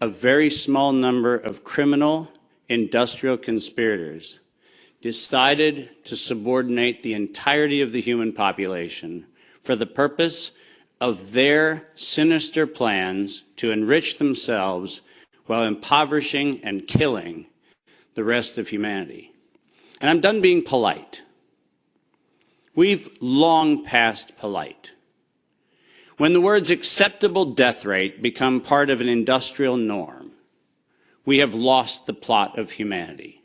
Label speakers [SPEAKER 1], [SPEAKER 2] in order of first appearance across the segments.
[SPEAKER 1] a very small number of criminal industrial conspirators decided to subordinate the entirety of the human population for the purpose of their sinister plans to enrich themselves while impoverishing and killing the rest of humanity. And I'm done being polite. We've long passed polite. When the words acceptable death rate become part of an industrial norm, we have lost the plot of humanity.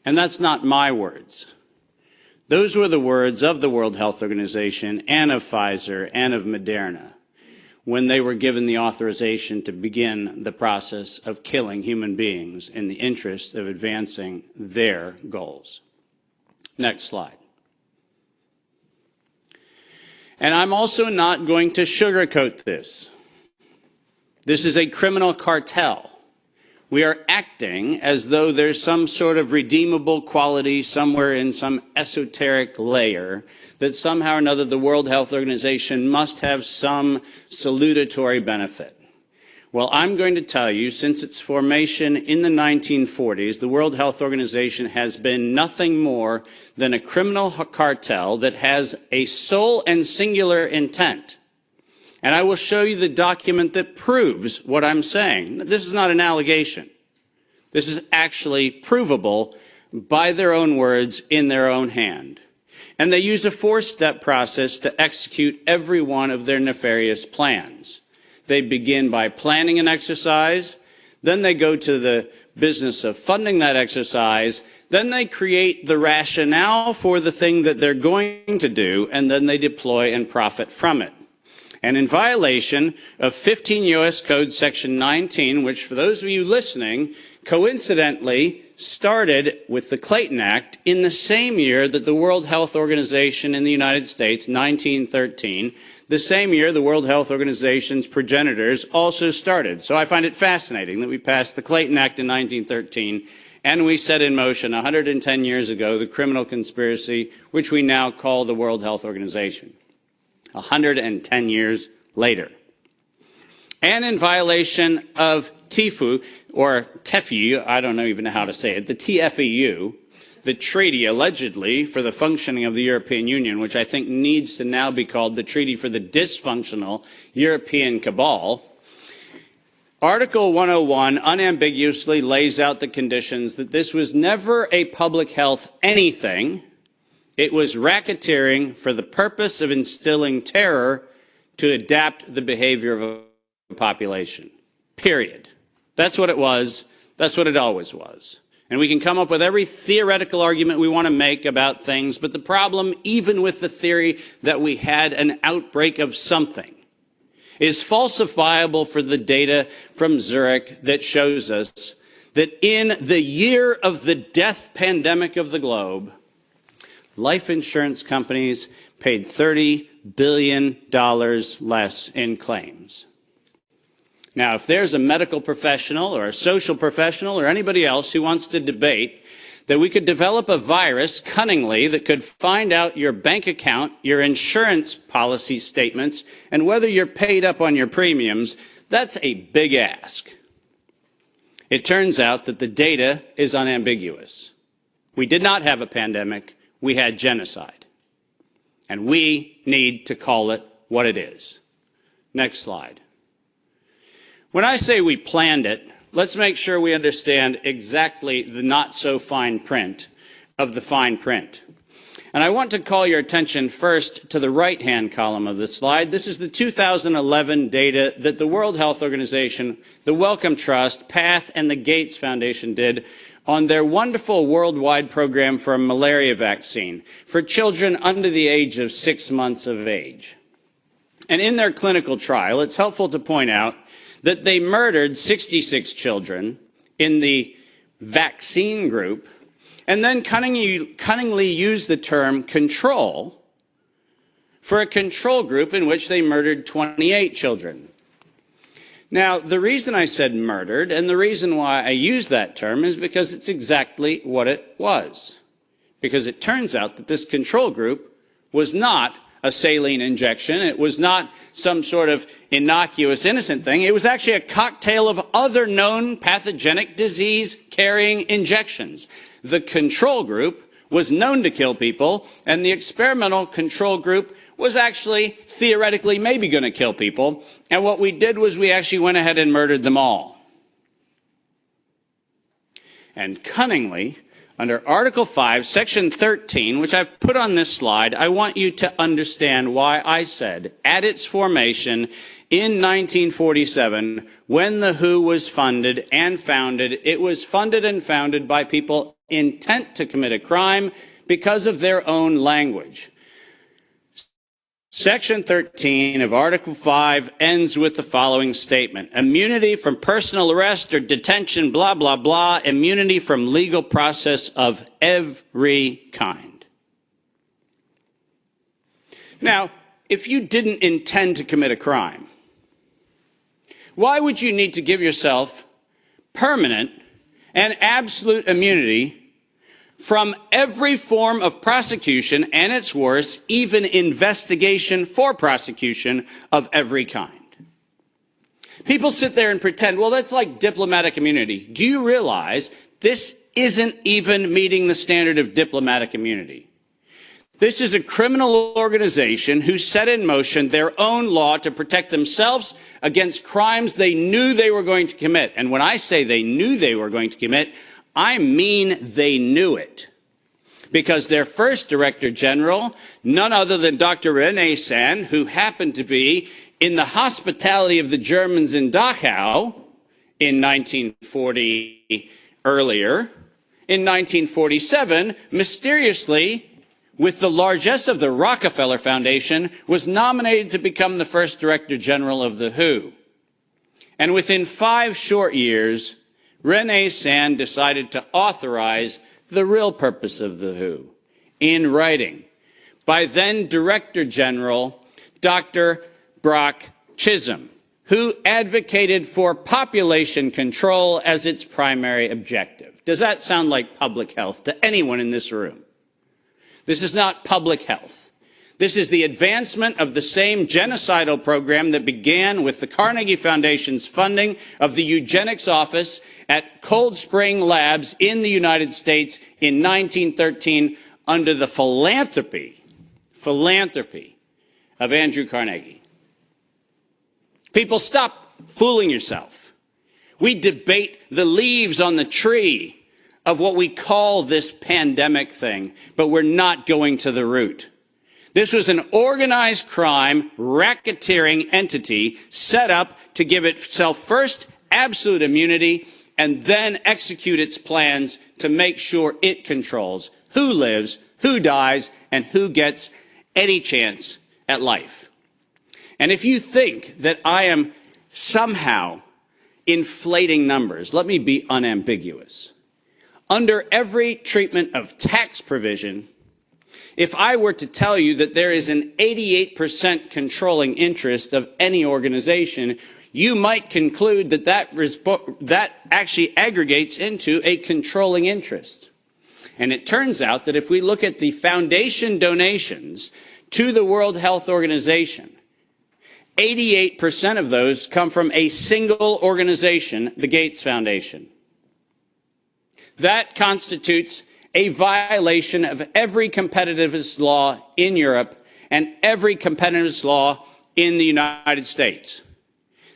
[SPEAKER 1] And that's not my words. Those were the words of the World Health Organization and of Pfizer and of Moderna when they were given the authorization to begin the process of killing human beings in the interest of advancing their goals. Next slide. And I'm also not going to sugarcoat this. This is a criminal cartel. We are acting as though there's some sort of redeemable quality somewhere in some esoteric layer that somehow or another the World Health Organization must have some salutatory benefit. Well, I'm going to tell you, since its formation in the 1940s, the World Health Organization has been nothing more than a criminal cartel that has a sole and singular intent. And I will show you the document that proves what I'm saying. This is not an allegation. This is actually provable by their own words in their own hand. And they use a four-step process to execute every one of their nefarious plans. They begin by planning an exercise, then they go to the business of funding that exercise, then they create the rationale for the thing that they're going to do, and then they deploy and profit from it. And in violation of 15 U.S. Code Section 19, which for those of you listening, coincidentally started with the Clayton Act in the same year that the World Health Organization in the United States, 1913, the same year the World Health Organization's progenitors also started. So I find it fascinating that we passed the Clayton Act in 1913 and we set in motion 110 years ago the criminal conspiracy which we now call the World Health Organization. 110 years later. And in violation of TIFU, or TEFU, I don't even know how to say it, the TFEU, the treaty allegedly for the functioning of the European Union, which I think needs to now be called the Treaty for the Dysfunctional European Cabal. Article 101 unambiguously lays out the conditions that this was never a public health anything. It was racketeering for the purpose of instilling terror to adapt the behavior of a population. Period. That's what it was. That's what it always was. And we can come up with every theoretical argument we want to make about things, but the problem, even with the theory that we had an outbreak of something, is falsifiable for the data from Zurich that shows us that in the year of the death pandemic of the globe, life insurance companies paid $30 billion less in claims. Now, if there's a medical professional or a social professional or anybody else who wants to debate that we could develop a virus cunningly that could find out your bank account, your insurance policy statements, and whether you're paid up on your premiums, that's a big ask. It turns out that the data is unambiguous. We did not have a pandemic. We had genocide. And we need to call it what it is. Next slide. When I say we planned it, let's make sure we understand exactly the not-so-fine print of the fine print. And I want to call your attention first to the right-hand column of this slide. This is the 2011 data that the World Health Organization, the Wellcome Trust, PATH, and the Gates Foundation did on their wonderful worldwide program for a malaria vaccine for children under the age of 6 months of age. And in their clinical trial, it's helpful to point out that they murdered 66 children in the vaccine group and then cunningly used the term control for a control group in which they murdered 28 children. Now, the reason I said murdered and the reason why I use that term is because it's exactly what it was. Because it turns out that this control group was not a saline injection. It was not some sort of innocuous, innocent thing. It was actually a cocktail of other known pathogenic disease-carrying injections. The control group was known to kill people, and the experimental control group was actually theoretically maybe going to kill people. And what we did was we actually went ahead and murdered them all. And cunningly, under Article 5, Section 13, which I've put on this slide, I want you to understand why I said, at its formation in 1947, when the WHO was funded and founded, it was funded and founded by people intent to commit a crime because of their own language. Section 13 of Article 5 ends with the following statement: immunity from personal arrest or detention, blah, blah, blah, immunity from legal process of every kind. Now, if you didn't intend to commit a crime, why would you need to give yourself permanent and absolute immunity from every form of prosecution, and it's worse, even investigation for prosecution of every kind? People sit there and pretend, well, that's like diplomatic immunity. Do you realize this isn't even meeting the standard of diplomatic immunity? This is a criminal organization who set in motion their own law to protect themselves against crimes they knew they were going to commit. And when I say they knew they were going to commit, I mean they knew it. Because their first Director General, none other than Dr. René Sand, who happened to be in the hospitality of the Germans in Dachau in 1940 earlier, in 1947, mysteriously, with the largesse of the Rockefeller Foundation, was nominated to become the first Director General of the WHO. And within 5 short years, René Sand decided to authorize the real purpose of the WHO in writing by then Director General Dr. Brock Chisholm, who advocated for population control as its primary objective. Does that sound like public health to anyone in this room? This is not public health. This is the advancement of the same genocidal program that began with the Carnegie Foundation's funding of the eugenics office at Cold Spring Labs in the United States in 1913 under the philanthropy of Andrew Carnegie. People, stop fooling yourself. We debate the leaves on the tree of what we call this pandemic thing, but we're not going to the root. This was an organized crime, racketeering entity set up to give itself first absolute immunity and then execute its plans to make sure it controls who lives, who dies, and who gets any chance at life. And if you think that I am somehow inflating numbers, let me be unambiguous. Under every treatment of tax provision, if I were to tell you that there is an 88% controlling interest of any organization, you might conclude that that actually aggregates into a controlling interest. And it turns out that if we look at the foundation donations to the World Health Organization, 88% of those come from a single organization, the Gates Foundation. That constitutes a violation of every competitivist law in Europe and every competitivist law in the United States.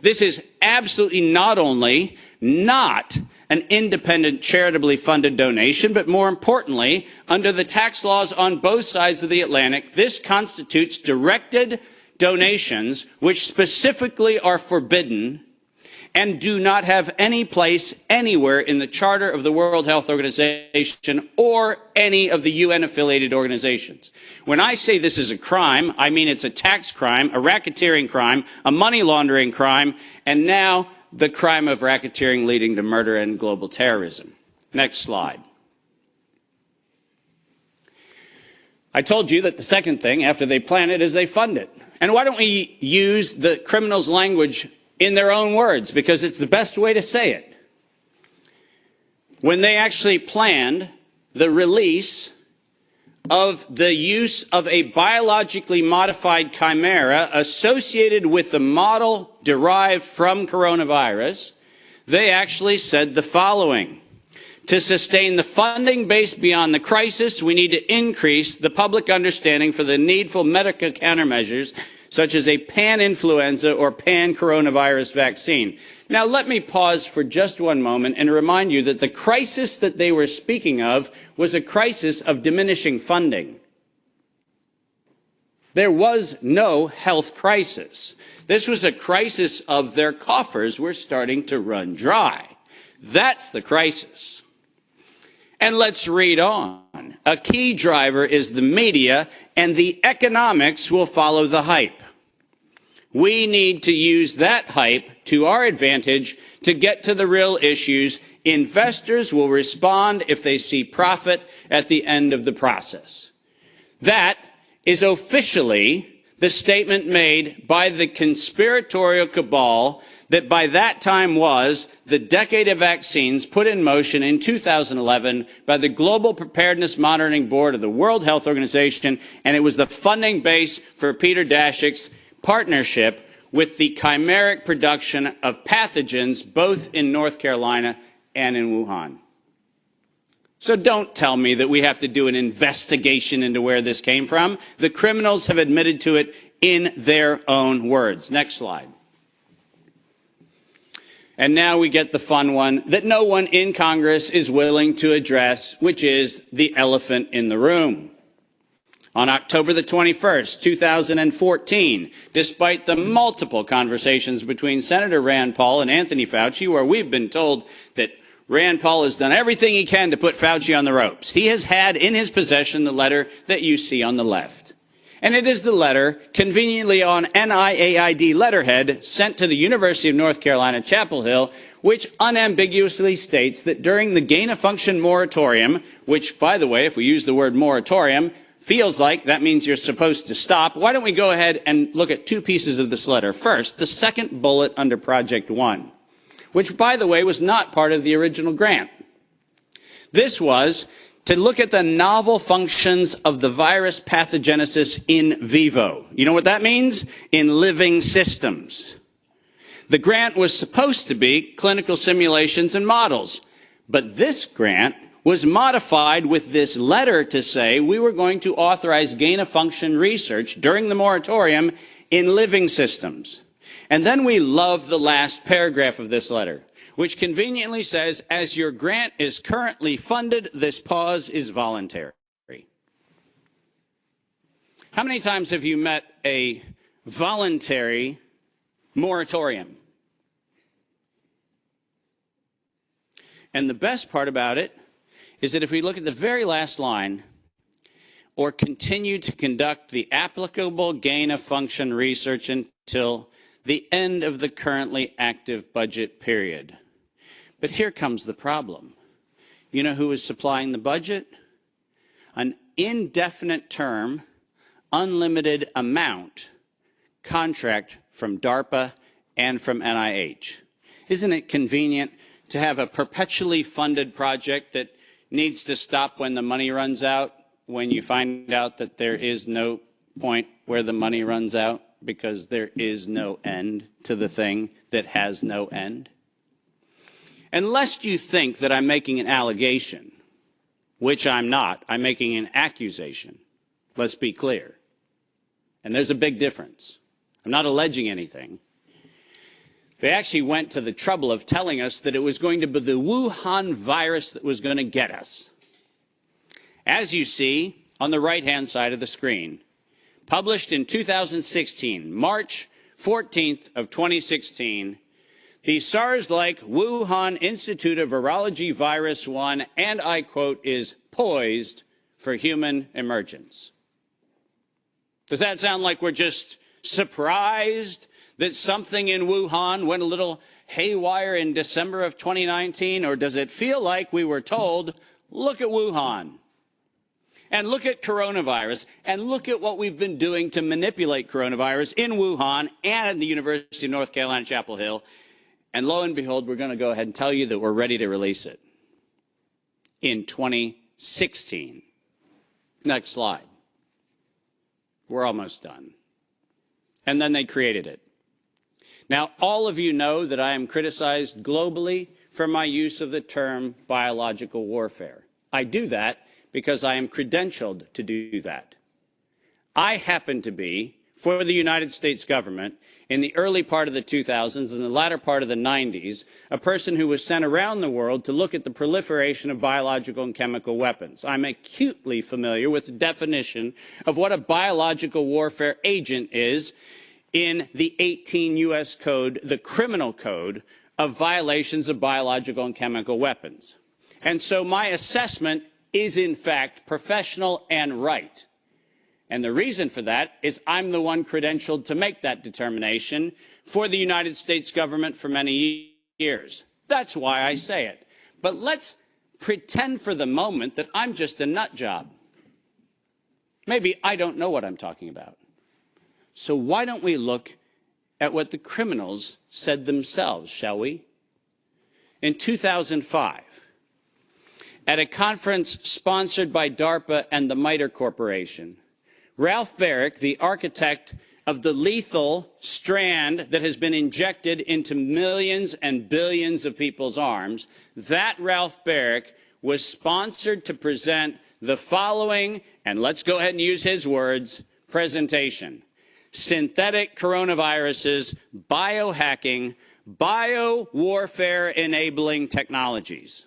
[SPEAKER 1] This is absolutely not only not an independent, charitably funded donation, but more importantly, under the tax laws on both sides of the Atlantic, this constitutes directed donations which specifically are forbidden and do not have any place anywhere in the Charter of the World Health Organization or any of the UN-affiliated organizations. When I say this is a crime, I mean it's a tax crime, a racketeering crime, a money laundering crime, and now the crime of racketeering leading to murder and global terrorism. Next slide. I told you that the second thing after they plan it is they fund it. And why don't we use the criminals' language in their own words, because it's the best way to say it. When they actually planned the release of the use of a biologically modified chimera associated with the model derived from coronavirus, they actually said the following: to sustain the funding base beyond the crisis, we need to increase the public understanding for the needful medical countermeasures, such as a pan-influenza or pan-coronavirus vaccine. Now, let me pause for just one moment and remind you that the crisis that they were speaking of was a crisis of diminishing funding. There was no health crisis. This was a crisis of their coffers were starting to run dry. That's the crisis. And let's read on. A key driver is the media, and the economics will follow the hype. We need to use that hype to our advantage to get to the real issues. Investors will respond if they see profit at the end of the process. That is officially the statement made by the conspiratorial cabal that by that time was the decade of vaccines put in motion in 2011 by the Global Preparedness Monitoring Board of the World Health Organization, and it was the funding base for Peter Daszak's partnership with the chimeric production of pathogens both in North Carolina and in Wuhan. So don't tell me that we have to do an investigation into where this came from. The criminals have admitted to it in their own words. Next slide. And now we get the fun one that no one in Congress is willing to address, which is the elephant in the room. On October the 21st, 2014, despite the multiple conversations between Senator Rand Paul and Anthony Fauci, where we've been told that Rand Paul has done everything he can to put Fauci on the ropes, he has had in his possession the letter that you see on the left. And it is the letter, conveniently on NIAID letterhead, sent to the University of North Carolina, Chapel Hill, which unambiguously states that during the gain-of-function moratorium, which, by the way, if we use the word moratorium, feels like that means you're supposed to stop. Why don't we go ahead and look at two pieces of this letter? First, the second bullet under Project 1, which, by the way, was not part of the original grant. This was to look at the novel functions of the virus pathogenesis in vivo. You know what that means? In living systems. The grant was supposed to be clinical simulations and models, but this grant was modified with this letter to say we were going to authorize gain-of-function research during the moratorium in living systems. And then we love the last paragraph of this letter, which conveniently says, as your grant is currently funded, this pause is voluntary. How many times have you met a voluntary moratorium? And the best part about it is that if we look at the very last line, or continue to conduct the applicable gain-of-function research until the end of the currently active budget period. But here comes the problem. You know who is supplying the budget? An indefinite term, unlimited amount contract from DARPA and from NIH. Isn't it convenient to have a perpetually funded project that needs to stop when the money runs out, when you find out that there is no point where the money runs out because there is no end to the thing that has no end? And lest you think that I'm making an allegation, which I'm not, I'm making an accusation. Let's be clear. And there's a big difference. I'm not alleging anything. They actually went to the trouble of telling us that it was going to be the Wuhan virus that was going to get us. As you see on the right-hand side of the screen, published in 2016, March 14th of 2016, the SARS-like Wuhan Institute of Virology Virus 1, and I quote, is poised for human emergence. Does that sound like we're just surprised that something in Wuhan went a little haywire in December of 2019? Or does it feel like we were told, look at Wuhan, and look at coronavirus, and look at what we've been doing to manipulate coronavirus in Wuhan and at the University of North Carolina, Chapel Hill, and lo and behold, we're going to go ahead and tell you that we're ready to release it in 2016. Next slide. We're almost done. And then they created it. Now, all of you know that I am criticized globally for my use of the term biological warfare. I do that because I am credentialed to do that. I happen to be, for the United States government, in the early part of the 2000s and the latter part of the 90s, a person who was sent around the world to look at the proliferation of biological and chemical weapons. I'm acutely familiar with the definition of what a biological warfare agent is in the 18 U.S. Code, the criminal code of violations of biological and chemical weapons. And so my assessment is, in fact, professional and right. And the reason for that is I'm the one credentialed to make that determination for the United States government for many years. That's why I say it. But let's pretend for the moment that I'm just a nut job. Maybe I don't know what I'm talking about. So why don't we look at what the criminals said themselves, shall we? In 2005, at a conference sponsored by DARPA and the MITRE Corporation, Ralph Baric, the architect of the lethal strand that has been injected into millions and billions of people's arms, that Ralph Baric was sponsored to present the following, and let's go ahead and use his words, presentation: synthetic coronaviruses, biohacking, bio-warfare enabling technologies.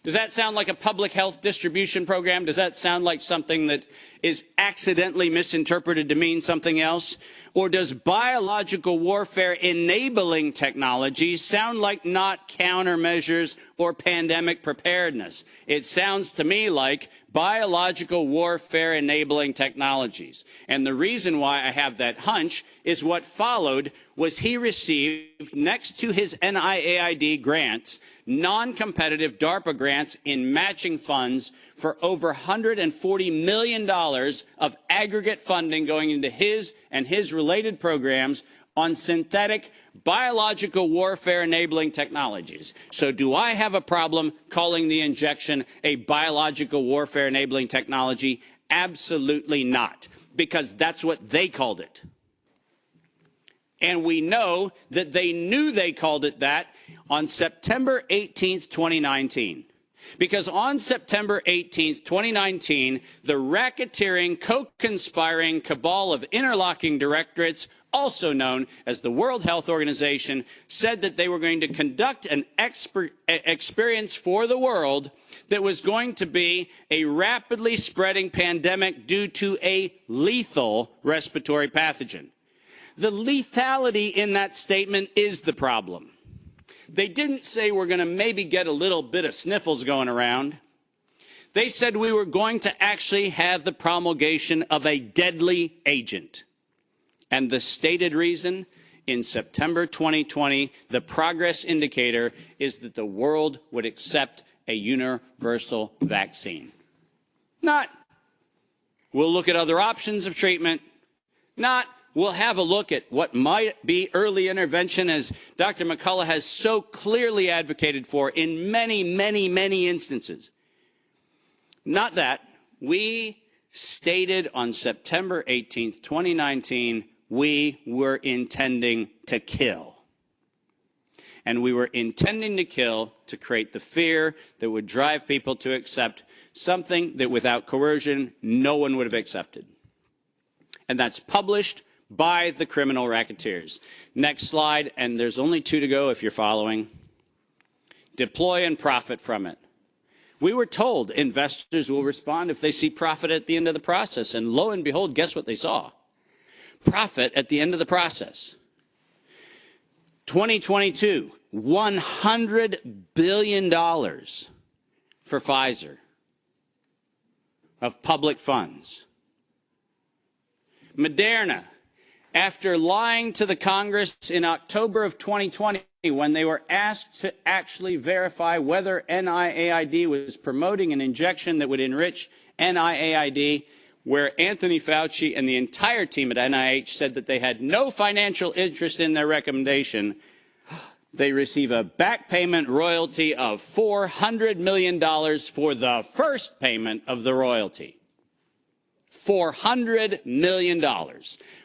[SPEAKER 1] Does that sound like a public health distribution program? Does that sound like something that is accidentally misinterpreted to mean something else? Or does biological warfare enabling technology sound like not countermeasures or pandemic preparedness? It sounds to me like biological warfare enabling technologies. And the reason why I have that hunch is what followed was he received, next to his NIAID grants, non-competitive DARPA grants in matching funds for over $140 million of aggregate funding going into his and his related programs on synthetic biological warfare enabling technologies. So do I have a problem calling the injection a biological warfare enabling technology? Absolutely not, because that's what they called it. And we know that they knew they called it that on September 18th, 2019. Because on September 18th, 2019, the racketeering, co-conspiring cabal of interlocking directorates, also known as the World Health Organization, said that they were going to conduct an experience for the world that was going to be a rapidly spreading pandemic due to a lethal respiratory pathogen. The lethality in that statement is the problem. They didn't say we're going to maybe get a little bit of sniffles going around. They said we were going to actually have the promulgation of a deadly agent. And the stated reason, in September 2020, the progress indicator is that the world would accept a universal vaccine. Not, we'll look at other options of treatment. Not, we'll have a look at what might be early intervention, as Dr. McCullough has so clearly advocated for in many, many, many instances. Not that. We stated on September 18th, 2019, we were intending to kill. And we were intending to kill to create the fear that would drive people to accept something that without coercion, no one would have accepted. And that's published by the criminal racketeers. Next slide, and there's only 2 to go if you're following. Deploy and profit from it. We were told investors will respond if they see profit at the end of the process, and lo and behold, guess what they saw? Profit at the end of the process. 2022, $100 billion for Pfizer of public funds. Moderna, after lying to the Congress in October of 2020 when they were asked to actually verify whether NIAID was promoting an injection that would enrich NIAID, where Anthony Fauci and the entire team at NIH said that they had no financial interest in their recommendation, They receive a back payment royalty of $400 million for the first payment of the royalty. $400 million.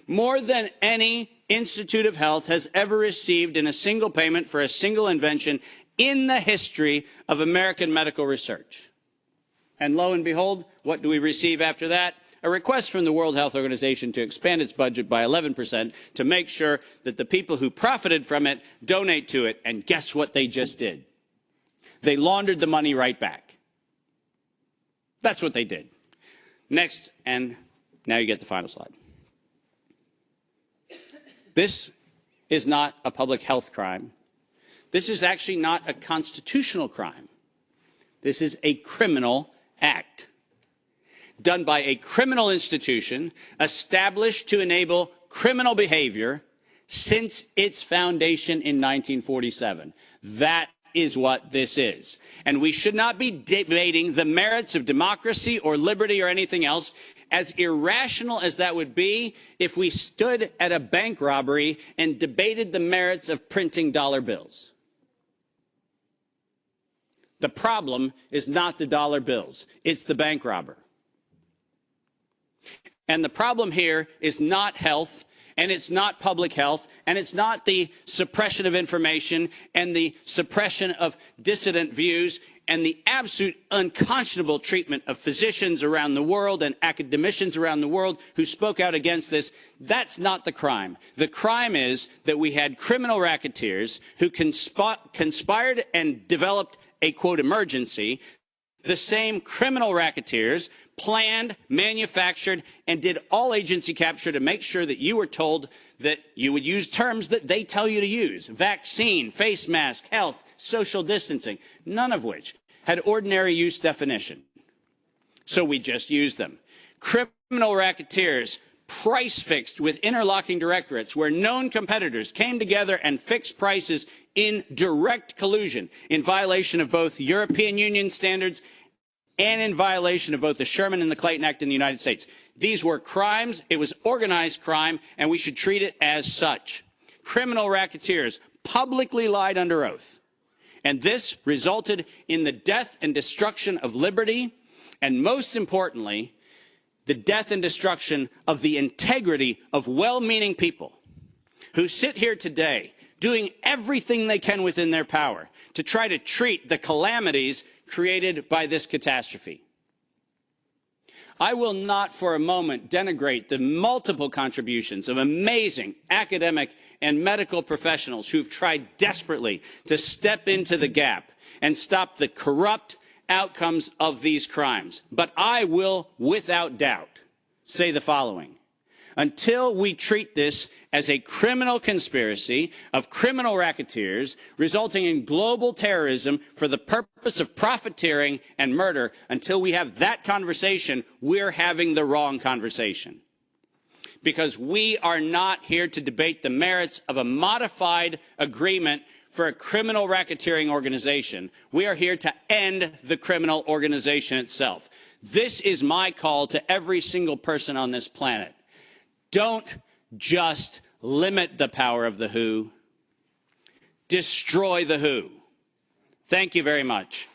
[SPEAKER 1] More than any Institute of Health has ever received in a single payment for a single invention in the history of American medical research. And lo and behold, what do we receive after that? A request from the World Health Organization to expand its budget by 11% to make sure that the people who profited from it donate to it. And guess what they just did? They laundered the money right back. That's what they did. Next, and now you get the final slide. This is not a public health crime. This is actually not a constitutional crime. This is a criminal act done by a criminal institution established to enable criminal behavior since its foundation in 1947. That is what this is. And we should not be debating the merits of democracy or liberty or anything else, as irrational as that would be if we stood at a bank robbery and debated the merits of printing dollar bills. The problem is not the dollar bills, it's the bank robber. And the problem here is not health, and it's not public health, and it's not the suppression of information and the suppression of dissident views and the absolute unconscionable treatment of physicians around the world and academicians around the world who spoke out against this. That's not the crime. The crime is that we had criminal racketeers who conspired and developed a, quote, emergency. The same criminal racketeers planned, manufactured, and did all agency capture to make sure that you were told that you would use terms that they tell you to use. Vaccine, face mask, health, social distancing, none of which had ordinary use definition. So we just used them. Criminal racketeers price fixed with interlocking directorates where known competitors came together and fixed prices in direct collusion in violation of both European Union standards and in violation of both the Sherman and the Clayton Act in the United States. These were crimes. It was organized crime, and we should treat it as such. Criminal racketeers publicly lied under oath, and this resulted in the death and destruction of liberty, and most importantly, the death and destruction of the integrity of well-meaning people who sit here today doing everything they can within their power to try to treat the calamities created by this catastrophe. I will not for a moment denigrate the multiple contributions of amazing academic and medical professionals who've tried desperately to step into the gap and stop the corrupt outcomes of these crimes. But I will, without doubt, say the following. Until we treat this as a criminal conspiracy of criminal racketeers resulting in global terrorism for the purpose of profiteering and murder, until we have that conversation, we're having the wrong conversation. Because we are not here to debate the merits of a modified agreement for a criminal racketeering organization. We are here to end the criminal organization itself. This is my call to every single person on this planet. Don't just limit the power of the WHO. Destroy the WHO. Thank you very much.